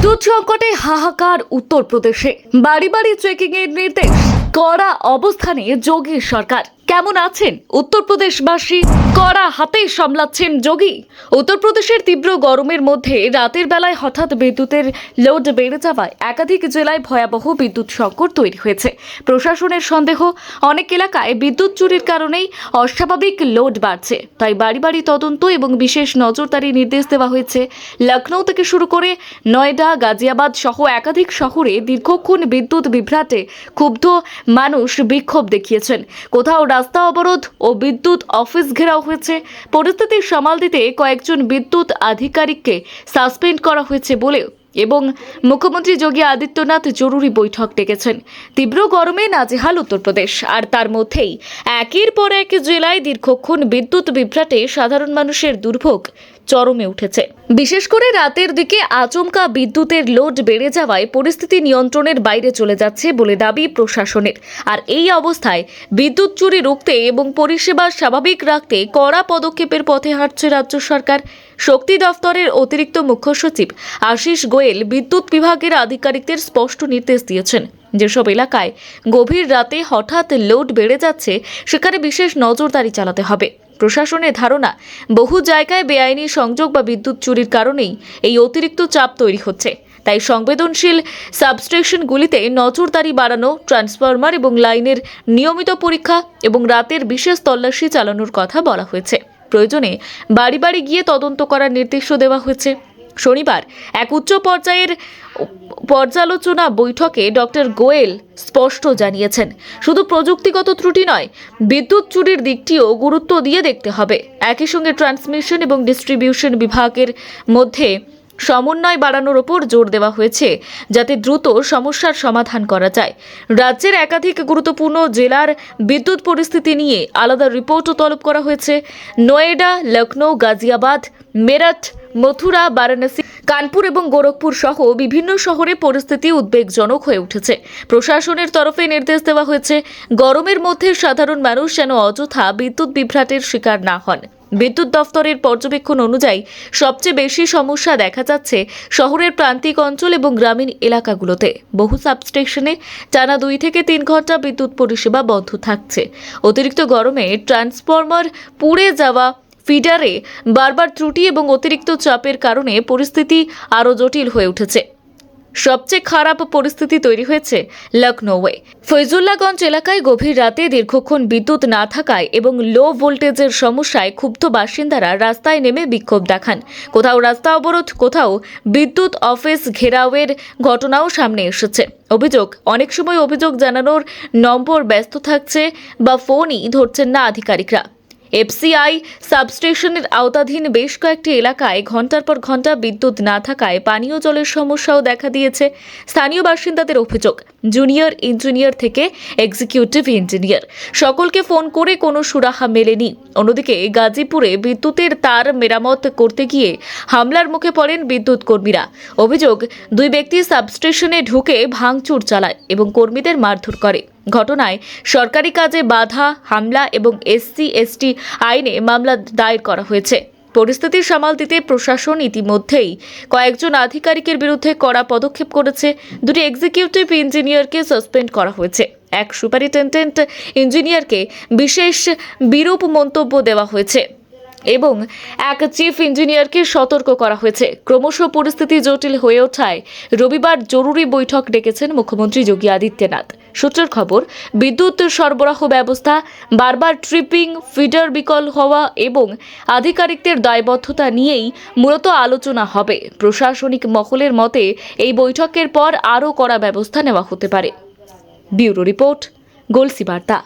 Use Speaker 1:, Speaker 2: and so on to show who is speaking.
Speaker 1: বিদ্যুৎ সংকটে হাহাকার উত্তরপ্রদেশে। বাড়ি বাড়ি চেকিং এর নির্দেশ, কড়া অবস্থানে যোগী সরকার। কেমন আছেন উত্তরপ্রদেশবাসী? কড়া হাতে সামলাচ্ছেন যোগী। উত্তরপ্রদেশের তীব্র গরমের মধ্যে রাতের বেলায় হঠাৎ বিদ্যুতের লোড বেড়ে যাওয়ায় একাধিক জেলায় ভয়াবহ বিদ্যুৎ সংকট তৈরি হয়েছে। প্রশাসনের সন্দেহ, অনেক এলাকায় বিদ্যুৎ চুরির কারণেই অস্বাভাবিক লোড বাড়ছে। তাই বাড়ি বাড়ি তদন্ত এবং বিশেষ নজরদারি নির্দেশ দেওয়া হয়েছে। লখনৌ থেকে শুরু করে নয়ডা, গাজিয়াবাদ সহ একাধিক শহরে দীর্ঘক্ষণ বিদ্যুৎ বিভ্রাটে ক্ষুব্ধ মানুষ বিক্ষোভ দেখিয়েছেন। কোথাও রাস্তা অবরোধ ও বিদ্যুৎ অফিস ঘেরাও হয়েছে। পরিস্থিতি সামাল দিতে কয়েকজন বিদ্যুৎ আধিকারিককে সাসপেন্ড করা হয়েছে বলেও এবং মুখ্যমন্ত্রী যোগী আদিত্যনাথ জরুরি বৈঠক ডেকেছেন। তীব্র গরমে নাজেহাল উত্তরপ্রদেশ, আর তার মধ্যেই একের পর এক জেলায় দীর্ঘক্ষণ বিদ্যুৎ বিভ্রাটে সাধারণ মানুষের দুর্ভোগ চরমে উঠেছে। বিশেষ করে রাতের দিকে আচমকা বিদ্যুতের লোড বেড়ে যাওয়ায় পরিস্থিতি নিয়ন্ত্রণের বাইরে চলে যাচ্ছে বলে দাবি প্রশাসনের। আর এই অবস্থায় বিদ্যুৎ চুরি রুখতে এবং পরিষেবা স্বাভাবিক রাখতে কড়া পদক্ষেপের পথে হাঁটছে রাজ্য সরকার। শক্তি দফতরের অতিরিক্ত মুখ্য সচিব আশিস গোয়েল বিদ্যুৎ বিভাগের আধিকারিকদের স্পষ্ট নির্দেশ দিয়েছেন, যেসব এলাকায় গভীর রাতে হঠাৎ লোড বেড়ে যাচ্ছে সেখানে বিশেষ নজরদারি চালাতে হবে। প্রশাসনের ধারণা, বহু জায়গায় বেআইনি সংযোগ বা বিদ্যুৎ চুরির কারণেই এই অতিরিক্ত চাপ তৈরি হচ্ছে। তাই সংবেদনশীল সাবস্টেশনগুলিতে নজরদারি বাড়ানো, ট্রান্সফরমার এবং লাইনের নিয়মিত পরীক্ষা এবং রাতের বিশেষ তল্লাশি চালানোর কথা বলা হয়েছে। প্রয়োজনে বাড়ি বাড়ি গিয়ে তদন্ত করার নির্দেশও দেওয়া হয়েছে। শনিবার এক উচ্চ পর্যায়ের পর্যালোচনা বৈঠকে ডক্টর গোয়েল স্পষ্ট জানিয়েছেন, শুধু প্রযুক্তিগত ত্রুটি নয়, বিদ্যুৎ চুরির দিকটিও গুরুত্ব দিয়ে দেখতে হবে। একই সঙ্গে ট্রান্সমিশন এবং ডিস্ট্রিবিউশন বিভাগের মধ্যে সমন্বয় বাড়ানোর ওপর জোর দেওয়া হয়েছে, যাতে দ্রুত সমস্যার সমাধান করা যায়। রাজ্যের একাধিক গুরুত্বপূর্ণ জেলার বিদ্যুৎ পরিস্থিতি নিয়ে আলাদা রিপোর্টও তলব করা হয়েছে। নয়ডা, লখনৌ, গাজিয়াবাদ, মেরঠ, মথুরা, বারাণসী, কানপুর এবং গোরখপুর সহ বিভিন্ন শহরে পরিস্থিতি উদ্বেগজনক হয়ে উঠেছে। প্রশাসনের তরফে নির্দেশ দেওয়া হয়েছে, গরমের মধ্যে সাধারণ মানুষ যেন অযথা বিদ্যুৎ বিভ্রাটের শিকার না হন। বিদ্যুৎ দফতরের পর্যবেক্ষণ অনুযায়ী সবচেয়ে বেশি সমস্যা দেখা যাচ্ছে শহরের প্রান্তিক অঞ্চল এবং গ্রামীণ এলাকাগুলোতে। বহু সাবস্টেশনে টানা 2 থেকে 3 ঘন্টা বিদ্যুৎ পরিষেবা বন্ধ থাকছে। অতিরিক্ত গরমে ট্রান্সফরমার পুড়ে যাওয়া, ফিডারে বারবার ত্রুটি এবং অতিরিক্ত চাপের কারণে পরিস্থিতি আরও জটিল হয়ে উঠেছে। সবচেয়ে খারাপ পরিস্থিতি তৈরি হয়েছে লখনৌয়ে। ফৈজুল্লাগঞ্জ এলাকায় গভীর রাতে দীর্ঘক্ষণ বিদ্যুৎ না থাকায় এবং লো ভোল্টেজের সমস্যায় ক্ষুব্ধ বাসিন্দারা রাস্তায় নেমে বিক্ষোভ দেখান। কোথাও রাস্তা অবরোধ, কোথাও বিদ্যুৎ অফিস ঘেরাওয়ের ঘটনাও সামনে এসেছে। অভিযোগ, অনেক সময় অভিযোগ জানানোর নম্বর ব্যস্ত থাকছে বা ফোনই ধরছেন না আধিকারিকরা। এফসিআই সাবস্টেশনের আওতাধীন বেশ কয়েকটি এলাকায় ঘন্টার পর ঘন্টা বিদ্যুৎ না থাকায় পানীয় জলের সমস্যাও দেখা দিয়েছে। স্থানীয় বাসিন্দাদের অভিযোগ, জুনিয়র ইঞ্জিনিয়ার থেকে এক্সিকিউটিভ ইঞ্জিনিয়ার সকলকে ফোন করে কোনো সুরাহা মেলেনি। অন্যদিকে গাজীপুরে বিদ্যুতের তার মেরামত করতে গিয়ে হামলার মুখে পড়েন বিদ্যুৎ কর্মীরা। অভিযোগ, 2 ব্যক্তি সাবস্টেশনে ঢুকে ভাঙচুর চালায় এবং কর্মীদের মারধর করে। ঘটনায় সরকারি কাজে বাধা, হামলা এবং SC/ST আইনে মামলা দায়ের করা হয়েছে। পরিস্থিতি সামাল দিতে প্রশাসন ইতিমধ্যেই কয়েকজন আধিকারিকের বিরুদ্ধে কড়া পদক্ষেপ করেছে। 2 এক্সিকিউটিভ ইঞ্জিনিয়ারকে সাসপেন্ড করা হয়েছে। এক সুপারিনটেন্ডেন্ট ইঞ্জিনিয়ারকে বিশেষ বিরূপ মন্তব্য দেওয়া হয়েছে এবং এক চিফ ইঞ্জিনিয়ারকে সতর্ক করা হয়েছে। ক্রমশ পরিস্থিতি জটিল হয়ে ওঠায় রবিবার জরুরি বৈঠক ডেকেছেন মুখ্যমন্ত্রী যোগী আদিত্যনাথ। সূত্রের খবর, বিদ্যুৎ সরবরাহ ব্যবস্থা বারবার ট্রিপিং, ফিডার বিকল হওয়া এবং আধিকারিকদের দায়বদ্ধতা নিয়েই মূলত আলোচনা হবে। প্রশাসনিক মহলের মতে এই বৈঠকের পর আরও কড়া ব্যবস্থা নেওয়া হতে পারে। ব্যুরো রিপোর্ট, গলসি বার্তা।